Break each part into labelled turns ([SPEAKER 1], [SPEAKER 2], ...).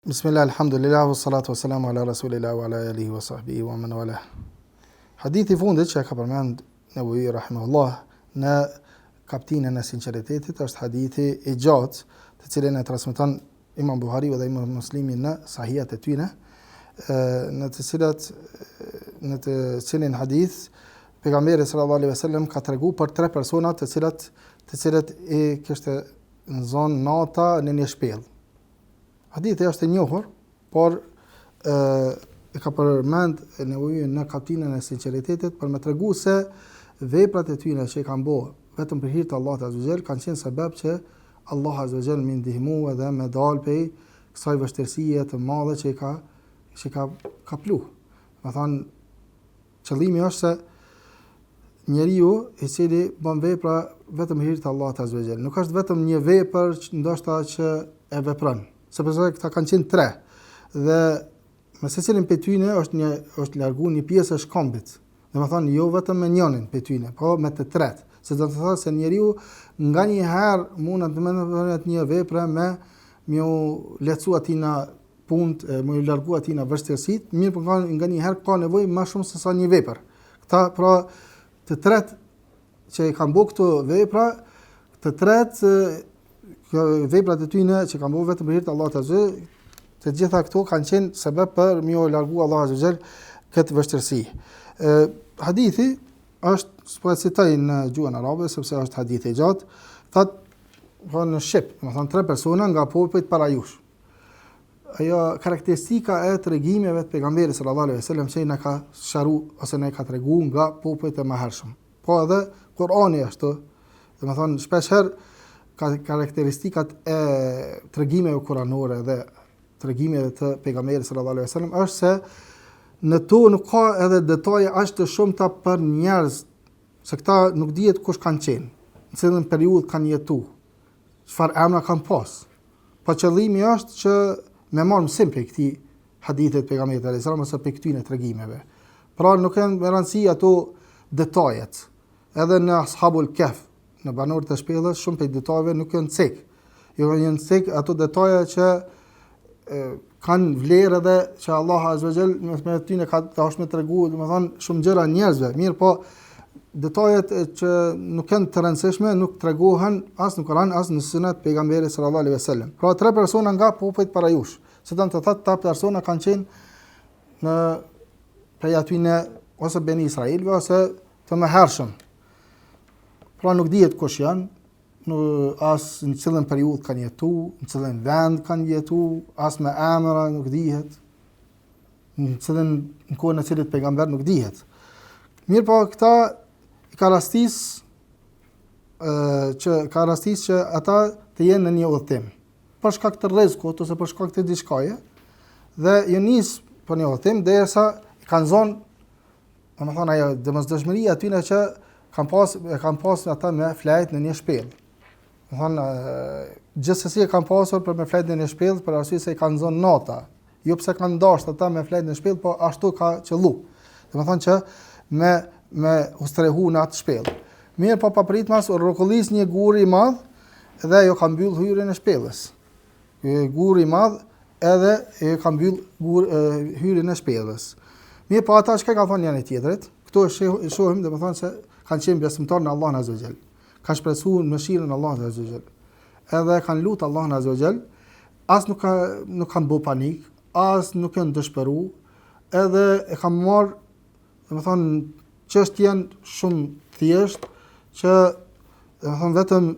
[SPEAKER 1] Bismillah, alhamdulillah, wa salatu wa salamu ala rasulillah wa ala alihi wa sahbihi wa man wala. Hadithi fundit që ka përmend Nevawi rahimahullah në kaptinën e sinqeritetit është hadithi i gjatë, të cilin e transmeton Imam Buhariu dhe Imam Muslimi në sahihat e tyre, në të cilin hadith pejgamberi sallallahu alaihi wasallam ka treguar për tre persona të cilët i kishte në zonë nata në një shpellë. Hadithi është i njohur, por e ka përmend Nevawi në kaptinën e sinqeritetit për me tregu se veprat e tyre që i kanë bërë vetëm për hir të Allahut azza wa jall kanë qenë sebeb që Allah azza wa jall më ndihmua edhe me dal prej kësaj vështirësie të madhe që ka plu. Do thonë, qëllimi është se njeriu i cili bën vepra vetëm hir të Allahut azza wa jall, nuk është vetëm një vepër ndoshta që e vepron. Sepse këta kanë qenë tre dhe me secilin prej tyre është largu një pjesë e shkambit. Domethënë jo vetëm me njërin prej tyre, po me të tretë. Se do të thotë se njeriu nganjëherë mund të mëndon një veprë me u lehtësu atina punë, me u largu atina vështirësitë, mirë po nganjëherë ka nevojë më shumë se sa një vepër. Këta pra të tretë që i kanë bërë këto vepra, të tretë veprat e tyre që kanë bërë vetëm për hir të Allahut azza wa jall, të gjitha këto kanë qenë sebeb për me u largu Allahu azza wa jall këtë vështirësi. Hadithi është, po e citoj në gjuhën arabe sepse është hadith i gjatë, thotë në shqip, domethënë tre persona nga popujt para jush. Ajo karakteristika e tregimeve të pejgamberit sallallahu alaihi wasallam që na ka sharu ose na ka treguar nga popujt e mëhershëm. Po edhe Kurani ashtu, domethënë shpeshherë karakteristikat e tregimeve kuranore dhe tregimeve të pejgamberit sallallahu alaihi wasallam është se në to nuk ka edhe detaje aq të shumta për njerëz, se këta nuk dihet kush kanë qenë, në cilën periudhë kanë jetuar, çfarë emra kanë pas. Po qëllimi është që me marr mësim prej këtij hadithit të pejgamberit sallallahu alaihi wasallam ose prej këtyre tregimeve. Pra nuk kanë rëndësi ato detajet. Edhe në Ashabul Kahf, në banorët e shpellës, shumë prej detajeve nuk janë cek. Jo janë cek ato detaje që kanë vlerë edhe që Allah azza wa jall me tyne ka dashur të treguar, domethënë shumë gjëra njerëzve. Mirë, po detajet që nuk janë të rëndësishme nuk tregohen as në Kur'an as në Sunet pejgamberit sallallahu alaihi wasallam. Pra tre persona nga popujt para jush, se do të thotë ta persona kanë qenë në prej atyne ose Beni Israilve ose të mëhershëm. Pra nuk dihet kush janë, as në cilën periudhë kanë jetu, në cilën vend kanë jetu, as me emra nuk dihet, në kohën e cilit pejgamber nuk dihet. Mirë po këta ka rastis që ata të jenë në një udhëtim, për shkak të rrezikut ose për shkak të diçkaje, dhe jo nis për një udhëtim derisa kanë zonë, domethënë ajo domosdoshmëria atyre që kanë pas ata me flajt në një shpellë. Domethënë gjithsesi e kanë pasur për me flajt në një shpellë për arsye se i kanë zonë nata. Jo pse kanë dashur ata me flajt në shpellë, po ashtu ka qellu. Domethënë që me ustrehu në atë shpellë. Mirë, po papritmas u rrokollis një gur i madh dhe jo ka mbyll hyrjen e shpellës. Gur i madh edhe e ka mbyll hyrjen e shpellës. Mirë, po ata çka ka thonë janë tjetrit? Këto e shohim, domethënë se kanë qenë besimtar në Allahun azza wa jall. Kanë shpresuar mëshirën e Allahut azza wa jall. Edhe kanë lutur Allahun azza wa jall, as nuk kanë bë panik, as nuk kanë dëshpëruar, edhe e kanë marrë, domethënë çështjen shumë thjesht që domethënë vetëm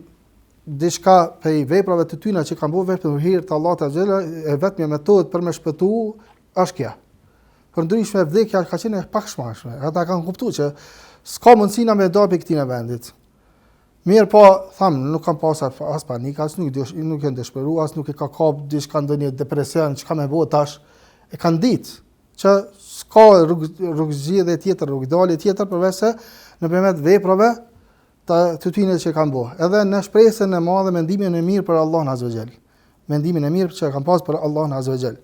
[SPEAKER 1] diçka prej veprave të tyre që kanë bërë vetëm për hir të Allahut azza wa jall, e vetmja metodë për me shpëtu është kjo. Për ndryshme vdekja ka qenë pak shmashme. Ata kanë kuptuar që s'ka mundësi na me dopi këtij vendit. Mirë po, nuk kanë pasur as panik, as nuk kanë dëshpëruar, as nuk e ka kap diçka ndonjë depresion, çka më bëu tash. E kanë ditë që s'ka rrugëzgjidhje tjetër, rrugdalje tjetër përveç se nëpërmjet veprave të tyre që kanë bërë. Edhe në shpresën e madhe, mendimin e mirë për Allahun azza wa jall. Mendimin e mirë që kanë pasur për Allahun azza wa jall.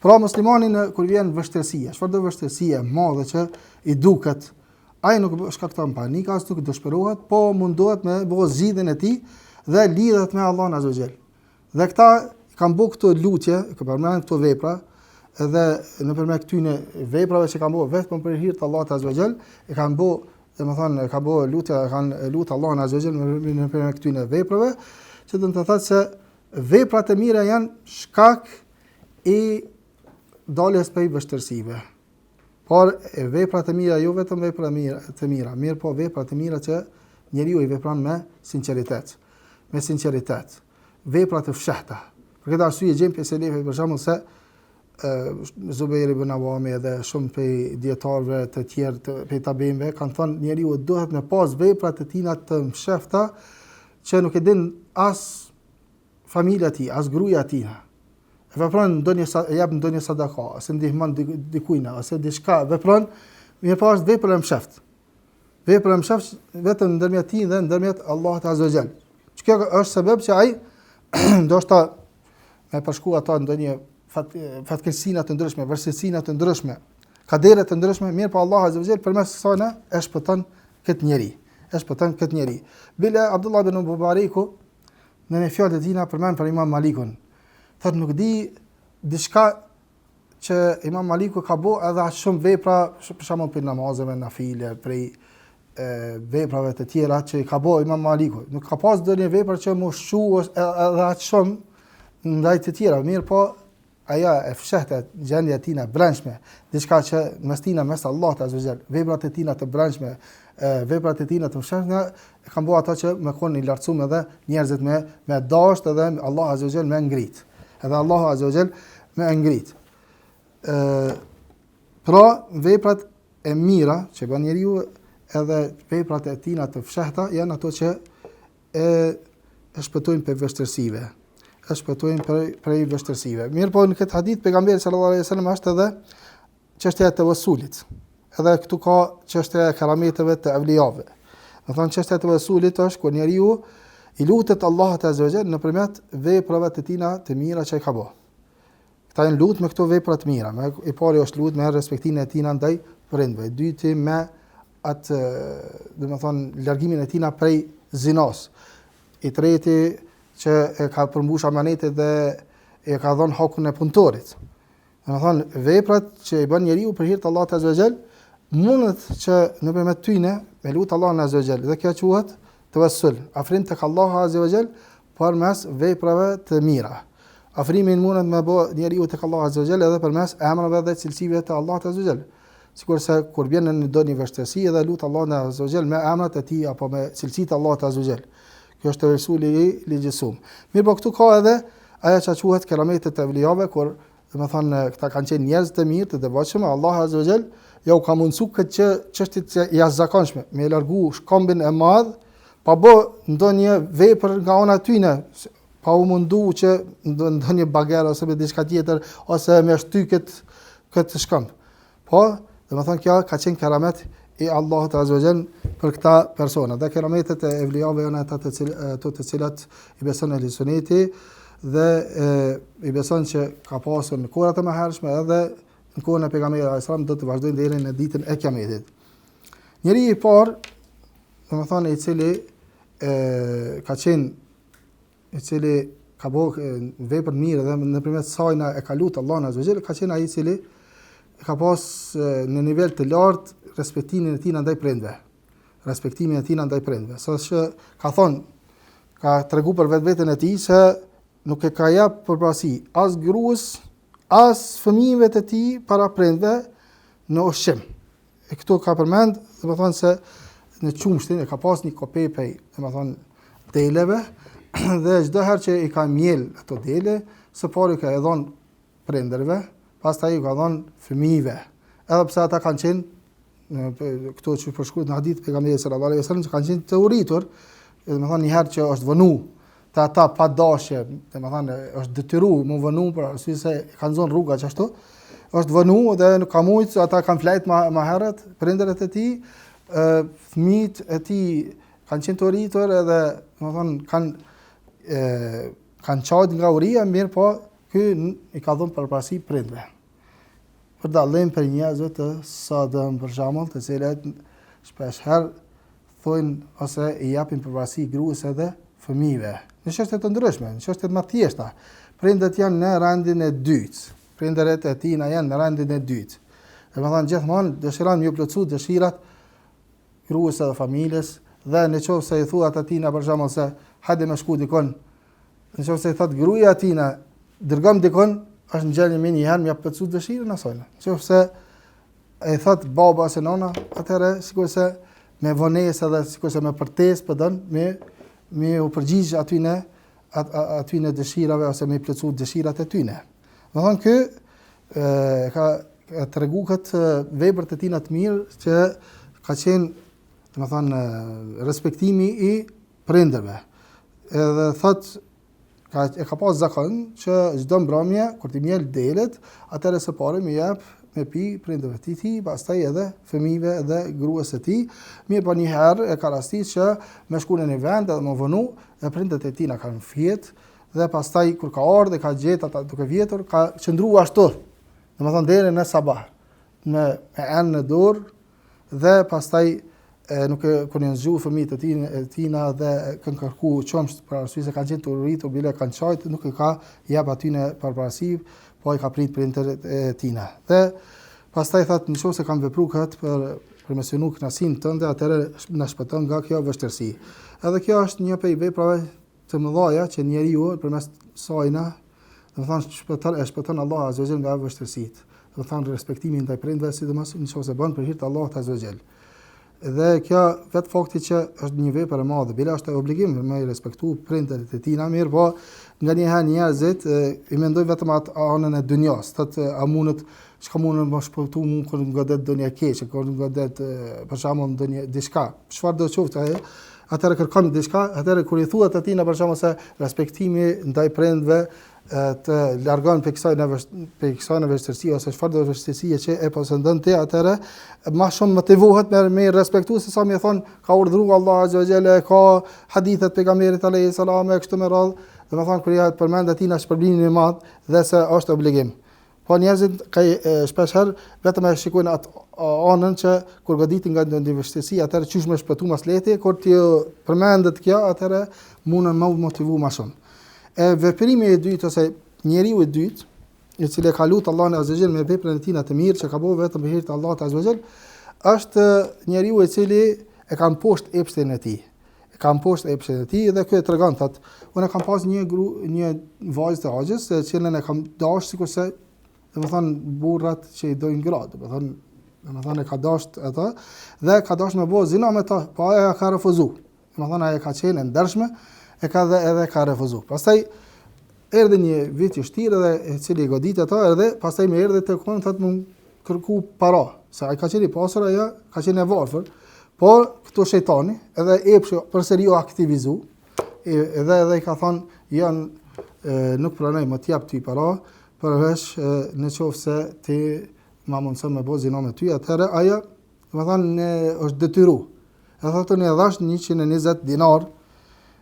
[SPEAKER 1] Pra muslimanin kur vjen vështirësia, çfarëdo vështirësie e madhe që i duket, ai nuk shkakton panik, as nuk dëshpërohet, po mundohet me bëu zgjidhjen e tij dhe lidhet me Allahun azza wa jall. Dhe këta kanë bërë këto lutje, që përmend këto vepra, edhe nëpërmjet këtyre veprave që kanë bërë vetëm për hir të Allahut Azza wa Jall, e kanë bërë, domethënë kanë bërë lutje, kanë lutur Allahun Azza wa Jall nëpërmjet këtyre veprave, që do të thotë se veprat e mira janë shkak i daljes prej vështirësive. Por veprat e mira jo vetëm vepra të mira, mirë po veprat e mira që njeriu i vepron me sinqeritet. Vepra të fshehta. Për këtë arsye gjejmë pjesë selefëve për shembull se Zubair ibn Awami edhe shumë prej dietarëve të tjerë prej tabeinëve kanë thënë njeriu duhet me pas veprat e tina të mshefta që nuk e din as familja e tij, as gruaja e tij. E vepron jap ndonjë sadaka, ose ndihmon dikujt, ose diçka, vepron mirë pas vepra e msheft. Vepra e msheft vetëm ndërmjet tij dhe ndërmjet Allahut Azza wa Jall. Kjo është sebeb që ai ndoshta me përshku ata ndonjë fatkeqësinë të ndryshme, vështirësinë të ndryshme, kadere të ndryshme, mirë po Allahu Azza wa Jall përmes kësaj e shpëton këtë njeri. Bile Abdullah ibn Mubariku në një fjalë të tij përmend për Imam Malikun. Thotë nuk di diçka që Imam Maliku ka bërë edhe aq shumë vepra, për shembull për namazeve nafile, prej veprave të tjera që i ka bërë Imam Maliku. Nuk ka pas ndonjë vepër që më shqu edhe aq shumë ndaj të tjera, mirë po ajo e fshehtë gjendja e tina brendshme, diçka që mes tina mes Allahut Azza wa Jall, veprat e tina të brendshme, veprat e tina të fshehta e kanë bërë ata që më kanë i lartësuar edhe njerëzit me dashur edhe Allahu Azza wa Jall me ngrit. Edhe Allahu Azza wa Jall me ngrit. Pra veprat e mira që bën njeriu edhe veprat e tina të fshehta janë ato që e shpëtojnë për vështirësive. Prej vështirësive. Mirë po në këtë hadith pejgamberi sallallahu alaihi wasallam është edhe çështja e tawassulit. Edhe këtu ka çështja e karameteve të evlijave. Do thonë çështja e tawassulit është kur njeriu i lutet Allahut Azza wa Jall nëpërmjet veprave të tina të mira që ai ka bërë. Këta janë lut me këto vepra të mira. I pari është lut me respektimin e tina ndaj prindve. I dyti me atë, domethënë largimin e tina prej zinos. I treti që e ka përmbush amanetet dhe e ka dhënë hakun e punëtorit. Domethënë veprat që i bën njeriu për hir të Allahut Azza wa Jall mundet që nëpërmjet tyne me lut Allahun Azza wa Jall dhe kjo quhet tawassul, afrim tek Allahu Azza wa Jall përmes veprave të mira. Afrimin mundet me bë njeriu tek Allahu Azza wa Jall edhe përmes emrave dhe cilësive të Allahut Azza wa Jall. Sikurse kur vjen në ndonjë vështirësi edhe lut Allahun Azza wa Jall me emrat e tij apo me cilësitë të Allahut Azza wa Jall. Kjo është tawassul i ligjësuar. Mirë po këtu ka edhe ajo që quhet kerametet e evlijave, kur domethënë këta kanë qenë njerëz të mirë, të devotshëm, Allahu Azza wa Jall ja u ka mundsuar këtë çështje të jashtëzakonshme, me largu shkambin e madh, pa bë ndonjë vepër nga ana tyne, pa u mundu që ndonjë bagër ose me diçka tjetër ose me shty këtë shkamb. Po, domethënë kjo ka qenë keramet i Allahut Azza wa Jall për këta persona. Dhe kerametet e evlijave janë ato të cilat i beson ehli suneti dhe i beson që ka pasur në kohrat e mëhershme edhe në kohën e pejgamberit sallallahu alajhi wasallam do të vazhdojnë deri në ditën e Kiametit. Njëri i parë, domethënë i cili ka bërë vepër mirë dhe nëpërmjet saj e ka lutur Allahun Azza wa Jall, ka qenë ai i cili ka pas në nivel të lartë respektimin e tij ndaj prindve. Saqë ka thonë, ka tregu për vetveten e tij se nuk e ka jap përparësi as gruas, as fëmijëve të tij para prindve në ushqim. E këtu ka përmend, domethënë se në qumshtin e ka pas një kopepej, domethënë deleve dhe çdo herë që i ka miel ato dele, së pari ka e dhon prindërve, pastaj i ka dhon fëmijëve. Edhe pse ata kanë qenë këto që përshkruhet në hadith pejgamberit sallallahu alajhi wasallam që kanë qenë të uritur, domethënë një herë që është vënu te ata pa dashje, domethënë është detyruar më vënu për arsye se kanë zonë rruga ashtu, është vënu dhe nuk ka mujt, ata kanë flajt më herët, prindërit e tij, fëmijët e tij kanë qenë të uritur edhe domethënë kanë çajt nga uria, mirë po ky i ka dhënë përparësi prindve. Për dallim për njerëzve të sadëm për shembull, të cilët shpesh herë thonë ose i japin përparësi gruas edhe fëmijëve. në çështje të ndryshme, në çështje më të thjeshta. Prindët janë në rendin e dytë. Prindërit e tina janë në rendin e dytë. Domethënë gjithmonë dëshiron më plotësu dëshirat gruas së familjes dhe nëse i thuat atina për shembull se hajde më shku dikon, nëse i thot gruaja atina dërgom dikon, është në gjendje më një herë më plotësu dëshirën asaj. Nëse e thot baba ose nona, atëherë sigurisht se me vonesë dhe sigurisht me përtesë po don me u përgjigj atyne dëshirave ose me plotësu dëshirat e tyne. Do thonë ky ka tregu këtë vepër të tina të mirë që ka qenë, domethënë, respektimi i prindërve. Edhe thot e ka pas zakon që çdo mbrëmje kur ti mjel delet, atëherë së pari më jep me pi prindërve të tij, pastaj edhe fëmijëve dhe gruas së tij. Mirë, po një herë e ka rastis që me shkuën në një vend edhe më vonu dhe prindërit e tij na kanë fjet dhe pastaj kur ka ardhur dhe ka gjetë ata duke vjetur, ka qëndruar ashtu. Domethënë deri në sabah me anë në dorë dhe pastaj nuk e kanë zgjuar fëmijët e tina dhe kanë kërkuar qomsh për arsye se kanë qenë të uritur, bile kanë çajt, nuk e ka jap aty në përparësi, po i ka prit prindërit e tina. Dhe pastaj thotë nëse kanë vepruar këtë për me synu kënaqësinë tënde, atëherë na shpëton nga kjo vështirësi. Edhe kjo është një prej veprave të mëdha që njeriu përmes sajna, domethënë shpëton Allah azza wa jalla nga vështirësitë. Domethënë respektimi ndaj prindërve, sidomos nëse bën për hir të Allahut azza wa jalla. Dhe kjo vetë fakti që është një vepër e madhe, bila është obligim me respektu prindërit e tina, mirë, po nganjëherë njerëzit i mendojnë vetëm atë anën e dunjas, thotë a mundet çka mundën më shpëtu mua kur godet donja keq, kur godet për shembull donja diçka. Çfarë do të qoftë ai? Atëherë kërkon diçka, atëherë kur i thuat atina për shembull se respektimi ndaj prindëve të largon pe kësaj në vështirësi ose çfarë do vështirësie që e posëndon ti, atëherë më shumë motivohet me respektu se sa më thon ka urdhëruar Allah azza wa jalla, ka hadithet pejgamberit alayhis salam kështu me radhë, domethënë kur ja përmend atina shpërblimin e madh dhe se është obligim. Po njerëzit shpesh herë vetëm e shikojnë atë anën që kur goditin nga ndonjë vështirësi, atëherë çysh më shpëtu mas lehti, kur ti përmendet kjo, atëherë mundën më motivu më shumë. Veprimi i dytë ose njeriu i dytë, i cili ka lutur Allahun azza wa jalla me veprën e tij të mirë që ka bëu vetëm për hir të Allahut azza wa jalla, është njeriu i cili e ka mposhtë epshin e tij. E ka mposhtë epshin e tij dhe ky e tregon thotë, unë kam pas një vajzë të hoxhës, që cilën e kam dashur sikurse domethënë burrat që i dojnë gratë, domethënë e ka dashur atë dhe ka dashur me bëu zina me ta, po ajo ka refuzuar. Domethënë ajo ka qenë ndershme, e ka edhe ka refuzuar. Pastaj erdhi një vit i vështirë dhe i cili godit ato, edhe pastaj më erdhi tek unë thotë më kërku para, se ai ka qenë i pasur, ajo ka qenë e varfër, por këtu shejtani edhe epshi përsëri u aktivizu, edhe i ka thonë janë nuk pranoj më t'jap ty para, përveç nëse ti ma mundson me bëj zinë me ty, atëherë ajo domethënë është detyruar. E thotë unë e dhash 120 dinar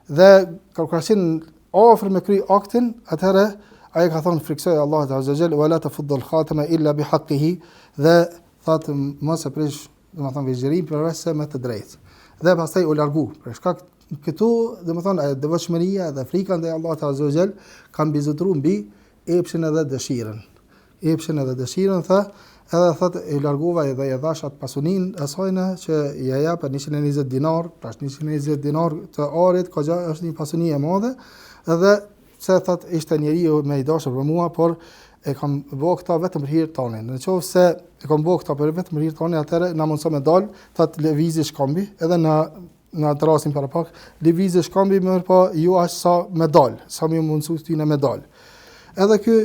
[SPEAKER 1] dhe kur ka qenë ofër me kry aktin, atëherë ai ka thonë friksoj Allahut azza wa jalla wala tafuddu al-khatama illa bihaqqihi, dhe thotë mos e prish domethënë vizhërim përveç se me të drejtë. Dhe pastaj u largu. Për shkak këtu domethënë devotshmëria dhe frika ndaj Allahut azza wa jalla kanë bizotruar mbi epshin edhe dëshirën. Epshin edhe dëshirën edhe thotë e largova edhe e dhash atë pasuninë e sajna që ja jap 120 dinar, tash 120 dinar të arit, ka është një pasuni e madhe, edhe se thotë ishte njeriu me i dashur për mua, por e kam bëu këta vetëm për hir tonë. Nëse e kam bëu këta për vetëm për hir tonë, atëherë na mundson me dal, thotë lëvizi shkambi, edhe na trasin para pak, lëvizi shkambi më po ju as sa me dal, sa më mundsu ty në me dal. Edhe ky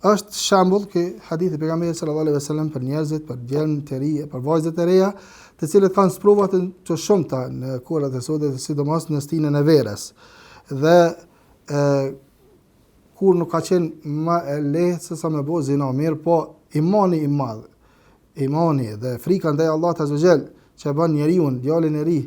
[SPEAKER 1] është shembull që hadithi pejgamberit sallallahu alaihi wasallam për njerëzit, për djalin të ri, për vajzat e reja, të cilët kanë sprova të shumta në kohët e sotit, sidomos në stinën e verës. Dhe kur nuk ka qenë më e lehtë se sa me bëu zinë, mirë, po imani i madh, imani dhe frika ndaj Allahut azza wa jall që bën njeriu, djalin e ri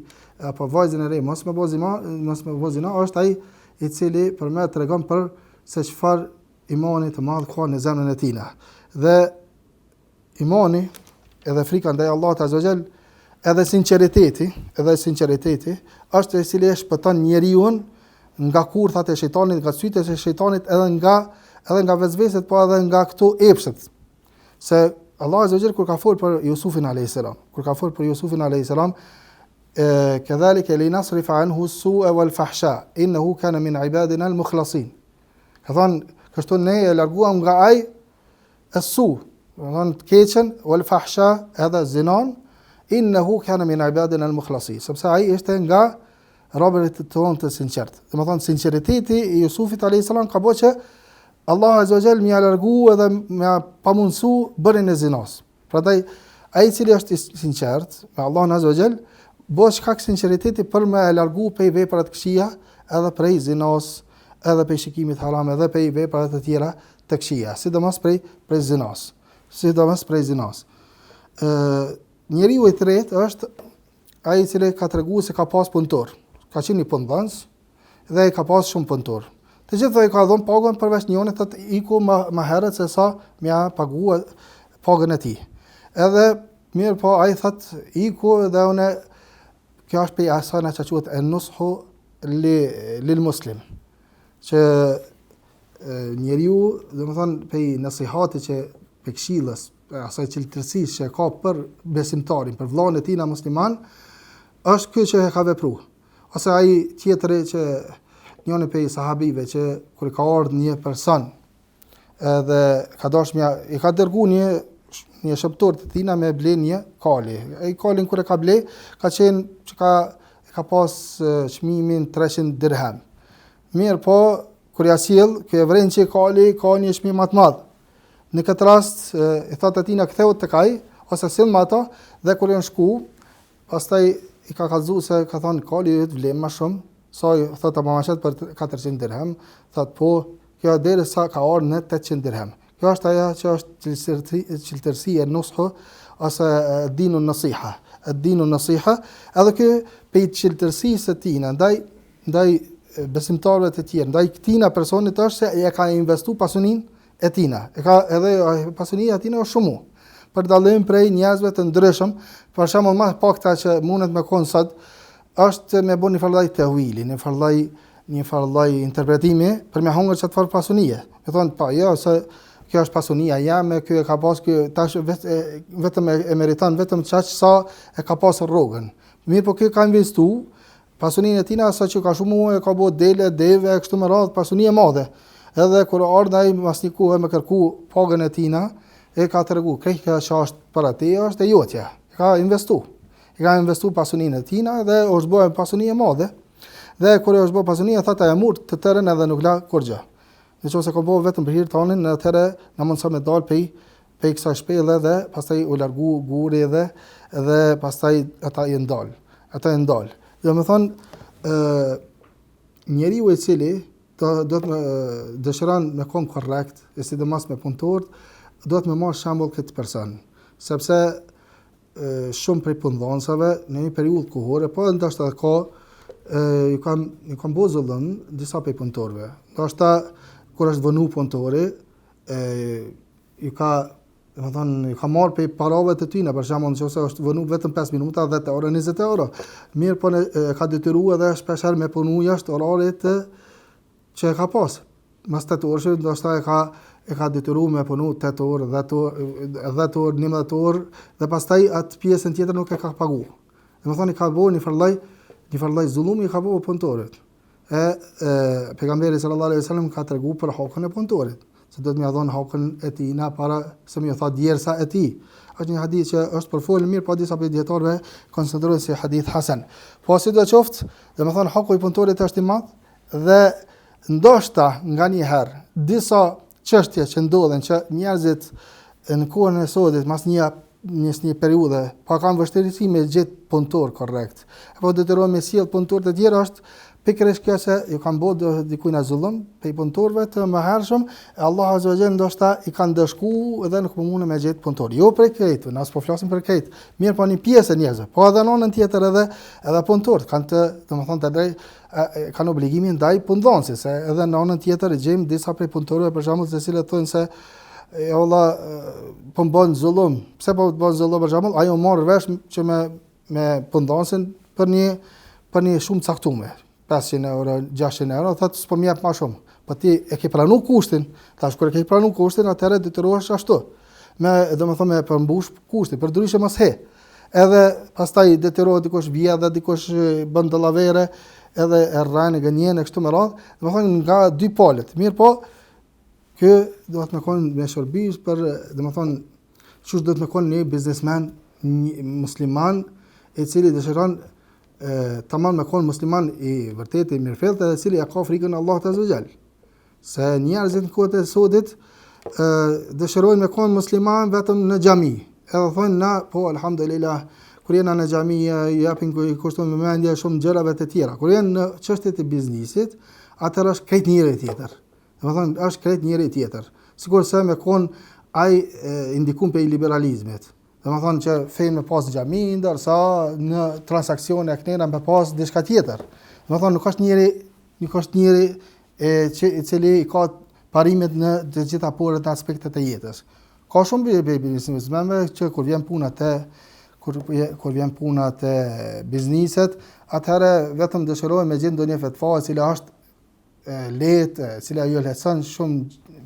[SPEAKER 1] apo vajzën e re mos me bëu zinë, është ai i cili për më tregon për se çfarë imani të madh ka në zemrën e tina. Dhe imani edhe frika ndaj Allahut azza wa jall, edhe sinqeriteti është i cili e shpëton njeriu nga kurthat e shejtanit, nga sytet e shejtanit, edhe nga vezveset, po edhe nga këto epshet. Se Allah Azza wa Jalla kur ka folur për Jusufin alayhis salam, kadhalika linasrif anhu as-su'a wal-fahsha innahu kana min ibadina al-mukhlasin. Ka thënë, kështu ne e larguam nga ai as-su, do të thonë të keqen, wal-fahsha, edhe zinon, innahu kana min ibadina al-mukhlasin, sepse ai ishte nga robërit tonë të sinqert. Do të thonë sinqeriteti i Jusufit alayhis salam ka bëu që Allah Azza wa Jall më largu edhe më pamundsu bërin e zinos. Prandaj ai i cili është i sinqert me Allahun Azza wa Jall, bëhet shkak sinqeriteti për më largu prej veprave të këqija, edhe prej zinos, edhe prej shikimit haram, edhe prej veprave të tjera të këqija, sidomos prej zinos. Njeriu i tretë është ai i cili ka treguar se ka pas punëtor, ka qenë i punëdhënës dhe ka pas shumë punëtor. Të gjithë i ka dhënë pagën përveç njëri të iku më herët se sa m'ia pagua pagën e tij. Edhe mirë po ai thot iku dhe unë kjo është për asana që quhet an-nushu lil muslim. Që njeriu, domethënë për nasihati që për këshillës, asaj çeltërsisë që ka për besimtarin, për vllahën e tij na musliman, është ky që ka vepruar. Ose ai tjetëri që njëri prej sahabive që kur ka ardhur një person edhe ka dashur i ka dërguar një shëptor të tina me ble një kali. Ai kalin kur e ka ble, ka qenë që ka pas çmimin 300 dirham. Mirë po, kur ja sjell, ky e vren që kali ka një çmim më të madh. Në këtë rast i thotë atina ktheu tek ai ose sill me ato dhe kur janë shku, pastaj i ka kallëzuar se ka thonë kali të vlen më shumë. Sa i thotë apo mashat për 400 dirham, thotë po, kjo derisa ka ardhur në 800 dirham. Kjo është ajo që është çeltërsia e nushu ose dinu nasiha. Dinu nasiha, edhe kjo pe çeltërsisë së tij ndaj besimtarëve të tjerë, ndaj këtina personit është se e ka investuar pasuninë e tina. E ka edhe pasunia e tina është shumë. Për dallim prej njerëzve të ndryshëm, për shembull më pakta që mundet me kon sot është me bën një farllaj tewili, një farllaj interpretimi për me hungër çfarë farë pasunie. Me thonë pa, jo se kjo është pasunia jame, kjo e ka pas kjo tash vetëm e meriton vetëm çaq sa e ka pasur rrogën. Mirë po kjo ka investuar pasuninë e tina sa që ka shumë e ka bëu deve kështu me radhë, pasuni e madhe. Edhe kur ardh ai mas një kohë me kërku pagën e tina, e ka tregu, kjo që është para te është e jotja. Ka investuar pasuninë e tina dhe është bërë pasuni e madhe. Dhe kur është bërë pasunia, thata e murt të tërën edhe nuk la kur gjë. Nëse ka bërë vetëm për hir tonin, në atëherë na mundson me dal pe kësaj shpellë dhe pastaj u largu guri dhe pastaj ata i ndal. Do të thonë njeriu i cili do të dëshiron me kon korrekt, sidomos me punëtorët, do të më marr shembull këtë person, sepse shumë prej punëdhënësave në një periudhë kohore, po ndoshta ka ju kam bozëllën disa prej punëtorëve. Ndoshta kur është vënu punëtori, ju ka marrë prej parave të tyre, për shembull nëse është vënu vetëm 5 minuta, 10 euro, 20 euro. Mirë po ka detyruar edhe shpeshherë me punu jashtë orarit që e ka pas. Mas 8 orë, ndoshta e ka detyruar me punu 8 orë, 10 orë, 11 orë, dhe pastaj atë pjesën tjetër nuk e ka paguar. Domethënë ka bëu një farllaj zullumi i ka bëu punëtorit. Pejgamberi sallallahu alaihi wasallam ka treguar për hakun e punëtorit, se do të më dhon hakun e tij na para se më tha djersa e tij. Është një hadith që është përfolur mirë, po disa dietarëve konsiderojnë si hadith hasan. Po sidoqoftë, domethënë haku i punëtorit është i madh dhe ndoshta nganjëherë disa çështje që ndodhen që njerëzit në kohën e sotit mas një periudhe pa kanë vështirësi me gjetë punëtor korrekt. Apo detyrohen me sjell punëtor të tjerë është pikërisht kjo se ju kanë bërë dikujt zullum pe punëtorëve të mëhershëm, Allah Azza wa Jalla ndoshta i kanë dëshkuar dhe nuk mundën me gjetë punëtor. Jo për këtë, ne as po flasim për këtë. Mirë po një pjesë e njerëzve, po edhe në anën tjetër edhe punëtorët kanë kanë obligimin ndaj punëdhënësit, se edhe në anën tjetër gjejmë disa prej punëtorëve për shembull se cilët thonë se Allah po bën zullum. Pse po bën zullum për shembull? Ai u mor vesh që me punëdhënësin për një shumë caktuar. 500 euro, 600 euro, thotë s'po më jep më shumë. Po ti e ke pranuar kushtin, tash kur e ke pranuar kushtin, atëherë detyrohesh ashtu. Me përmbush kushtin, përdryshe mos he. Edhe pastaj detyrohet dikush vjedh, dikush bën dallavere, edhe e rran e gënjen e kështu me radhë. Domethënë nga dy palët. Mirë po, ky do të më kon me shërbim për, domethënë, çu do të më kon një biznesmen, një musliman i cili dëshiron tamam me kon musliman i vërtet i mirëfillt edhe i cili ka frikën e Allahut azza wa jall. Se njerëzit në kohën e sodit dëshirojnë me kon musliman vetëm në xhami. Edhe thonë na po alhamdulillah kur jena në xhami japin kushton me mendje shumë gjërave të tjera. Kur janë në çështjet e biznesit, atëherë është krejt njëri tjetër. Domethënë është krejt njëri tjetër. Sigurisht se me kon ai indikon pe liberalizmit. Domethënë që fejnë me pas xhami, ndërsa në transaksione e kënera me pas diçka tjetër. Domethënë nuk është njëri i cili ka parimet në të gjitha porët e aspektet e jetës. Ka shumë biznesmenve që kur vjen puna te bizneset, atëherë vetëm dëshirojnë me gjetë ndonjë fetva e cila është lehtë, e cila ju lehtëson shumë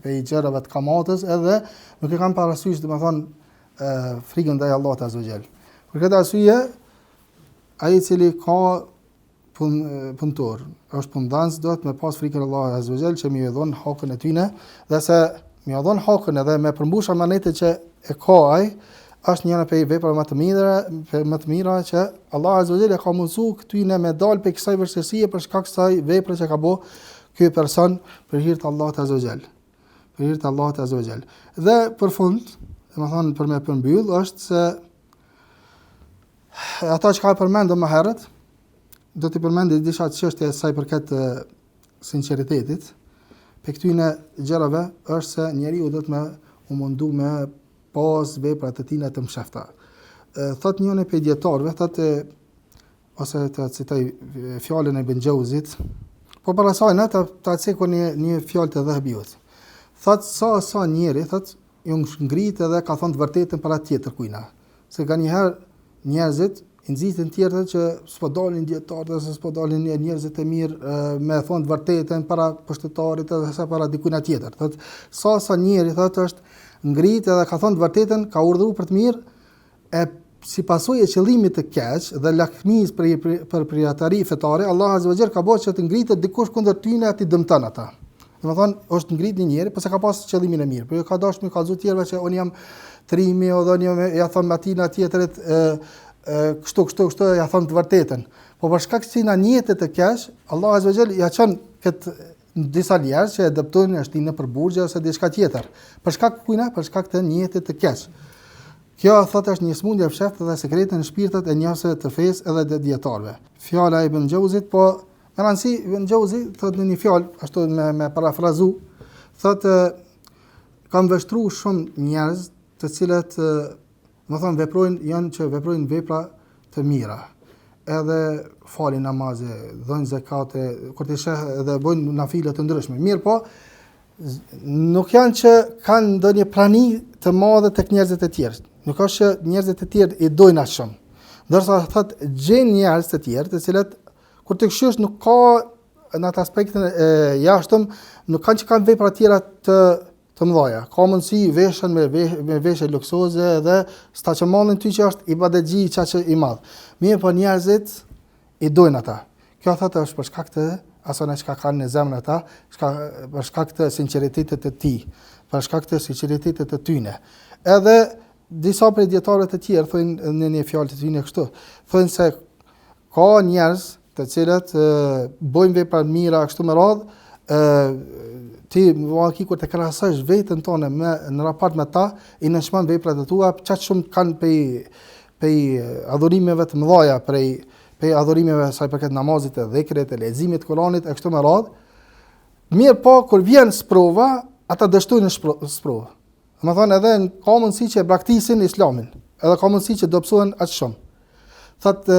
[SPEAKER 1] pe gjërave të kamatës, edhe nuk e kanë parasysh domethënë frikën ndaj Allahut azza wa jall. Për këtë arsye, ai i cili ka punëtor, është punëdhënës, do të me pas frikën e Allahut azza wa jall që më i dhon hakun e tyre, dhe se më dhon hakun edhe me përmbush amanetet që e ka ai, është njëra prej veprave më të mira që Allah azza wa jall e ka mundsuar këtyne me dal pe kësaj vështirësie për shkak të kësaj vepre që ka bë ky person për hir të Allahut azza wa jall. Për hir të Allahut azza wa jall. Dhe për fund, domethënë për me përmbyll është se ata që ka përmendur më herët, do t'i përmendë disa çështje sa i përket sinqeritetit. Pe këtyne gjërave është se njeriu do të më u mundu me pas vepra të tina të mshefta. Thot njëri prej dietarëve, thotë ose të citoj fjalën e Ibn Xhauzit, po para saj na ta cekon një fjalë të Dhahabiut. Thot sa njeri, thot ju ngrit edhe ka thënë të vërtetën para tjetër kujna. Se nganjëherë njerëzit i nxitin tjetër që s'po dalin dietarë, ose s'po dalin njerëzit e mirë me thonë të vërtetën para pushtetarit edhe sa para dikujt tjetër. Thot sa njeri thot është ngrit edhe ka thënë të vërtetën, ka urdhëruar për të mirë, e si pasojë e qëllimit të keq dhe lakmis për prijatari fetare, Allah azza wa jall ka bërë që të ngritet dikush kundër tyre aty dëmton ata. Domethënë është ngrit një njeri, pse ka pas qëllimin e mirë, por ka dashur me kallëzu tjerëve që un jam trimi ose unë ja thon matina tjetrit kështu ja thon të vërtetën. Po për shkak se na njetet të keq, Allah azza wa jall ja çon këtë disa njerëz që adoptojnë shtinë për burgje ose diçka tjetër. Për shkak kujna, për shkak të njetit të keq. Kjo thotë është një smundje e fshehtë dhe sekrete në shpirtat e njerëzve të fesë edhe të dietarëve. Fjala e Ibn Xhauzit, po me rëndësi Ibn Xhauzi thotë në një fjalë, ashtu me parafrazu, thotë kam vështruar shumë njerëz të cilët më thonë veprojnë vepra të mira. Edhe falin namaze, dhënë zakate, kur të sheh edhe bojnë nafile të ndryshme. Mirë po, nuk janë që kanë ndonjë prani të madhe tek njerëzit e tjerë. Nuk është që njerëzit e tjerë i dojnë aq shumë. Ndërsa thotë gjën njerëz të tjerë, të cilët kur të këshysh nuk ka në atë aspektin e jashtëm, nuk kanë që kanë vepra tjera të mëdha. Ka mundësi veshën me veshje luksoze dhe staçëmallin ty që është ibadetxhi çaq i madh. Mirë po njerëzit i dojnë ata. Kjo thotë është për shkak të asaj që kanë në zemrën ata, për shkak të sinqeritetit të tij, për shkak të sinqeritetit të tyre. Edhe disa prej dietarëve të tjerë thonë në një fjalë të tyre kështu, thonë se ka njerëz të cilët bojnë vepra mira kështu me radhë, ti vaki kur të krahasosh veten tonë në raport me ta, i nënshmon veprat e tua, çaq shumë kanë pej adhurimeve të mëdha, pej adhurimeve sa i përket namazit, e dhikrit, e leximit të Kuranit e kështu me radhë. Mirë po kur vjen sprova, ata dështojnë sprovë. Domethënë edhe ka mundësi që e braktisin Islamin, edhe ka mundësi që dobësohen aq shumë. Thotë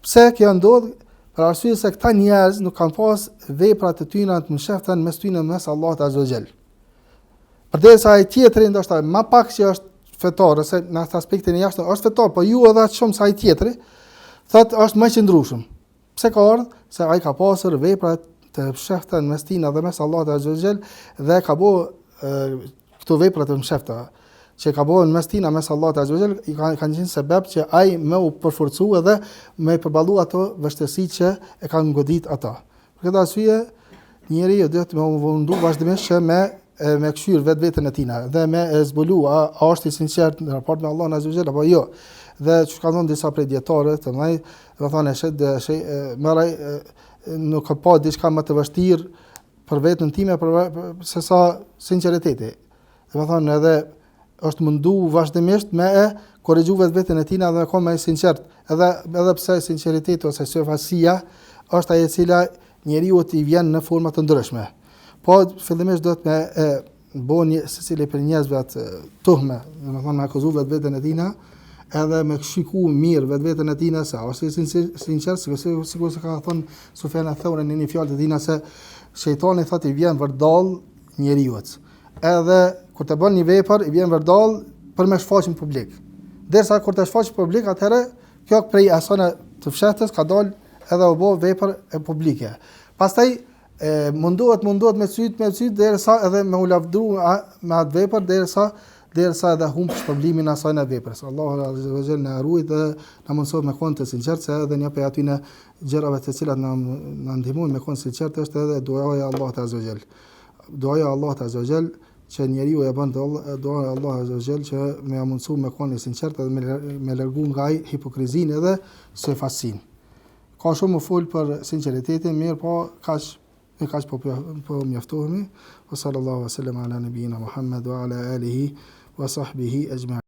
[SPEAKER 1] pse kjo ndodh? Për arsye se këta njerëz nuk kanë pas vepra të tyre të mëshefta mes tyre mes Allahut azza wa jall. Përderisa ai tjetri ndoshta më pak që është fetar, ose në atë aspektin e jashtëm është fetar, po ju edhe aq shumë sa ai tjetri, thotë është më qëndrueshëm. Pse ka ardhur? se ai ka pasur vepra të mshefta në mes tina dhe mes Allahut azza wa jall dhe ka bëu këto vepra të mshefta që ka bëu në mes tina mes Allahut azza wa jall i kanë qenë sebeb që ai më u përforcua dhe më përballu ato vështirësi që e kanë godit ata. Për këtë arsye njeriu duhet të mundu vazhdimisht që me këshyr vetën e tina dhe me zbulu a është i sinqert në raport me Allahun azza wa jall apo jo. Dhe që ka thonë disa prej dietarëve të mëdhenj, do thonë marraj nuk ka pa diçka më të vështirë për veten time se sa sinqeriteti. Do thonë edhe është mundu vazhdimisht me korrigju veten e tina dhe me qenë më i sinqert. Edhe pse sinqeriteti ose syfasia është ajo e cila njeriu i vjen në forma të ndryshme. Po fillimisht do të me bëni secili për njerëzve atë tuhme, do thonë me akuzu veten e tina, edhe me shiku mirë veten e tina se ose sinqert, sikur se ka thënë Sufjan al-Thauri në një fjalë të tina se shejtani thotë i vjen vërdall njeriu. Edhe kur të bën një vepër i vjen vërdall për me shfaqje në publik. Derisa kur të shfaqet në publik, atëherë kjo prej asona të fshahtës ka dalë edhe u bë vepër e publike. Pastaj mundohet me syt derisa edhe me u lavdru me atë vepër derisa edhe humb shpërblimin asaj në veprës. Allahu azza wa jalla na ruaj dhe na mëson me qenë të sinqert se edhe një prej atyre gjërave të cilat na ndihmojnë me qenë sinqert është edhe duaja Allahut azza wa jalla. Duaja Allahut azza wa jalla që njeriu e bën duaja Allahut azza wa jalla që me mundsu me qenë sinqert dhe me largu nga ai hipokrizinë edhe syfasin. Ka shumë më fol për sinqeritetin, mirë po kaq po mjaftohemi. Wa sallallahu wa sallam ala nabiyina Muhammad wa ala alihi wa sahbihi ajma'in.